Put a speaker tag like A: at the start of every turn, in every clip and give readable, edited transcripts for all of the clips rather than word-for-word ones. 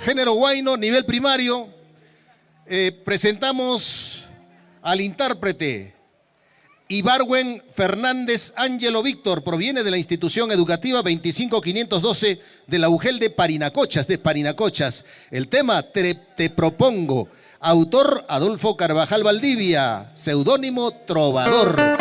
A: Género huayno, nivel primario, presentamos al intérprete Ibarwen Fernández Ángelo Víctor, proviene de la institución educativa 25512 de la UGEL de Parinacochas. El tema Te propongo, autor Adolfo Carvajal Valdivia, seudónimo Trovador.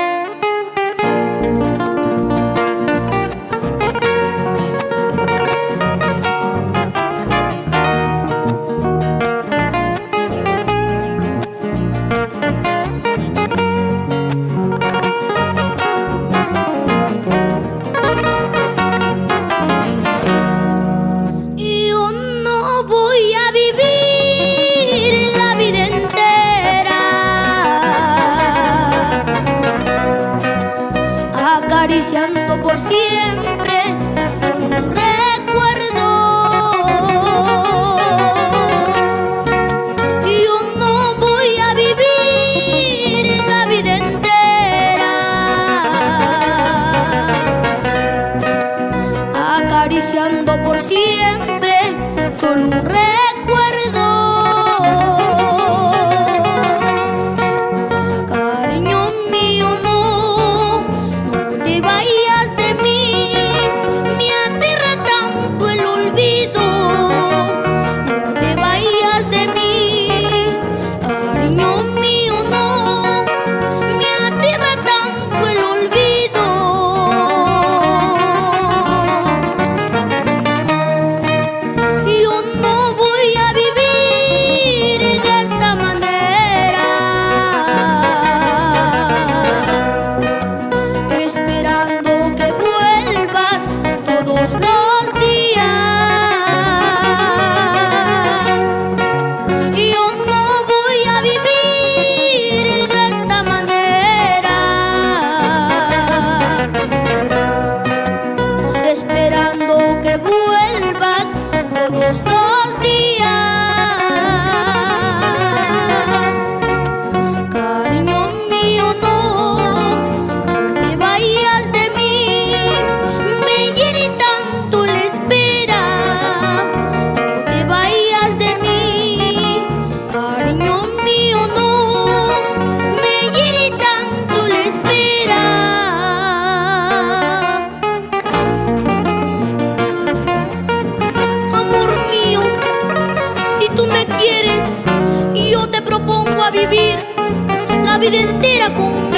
B: Acariciando por siempre un recuerdo. Yo no voy a vivir la vida entera acariciando por siempre solo un recuerdo. Yo te propongo a vivir la vida entera conmigo.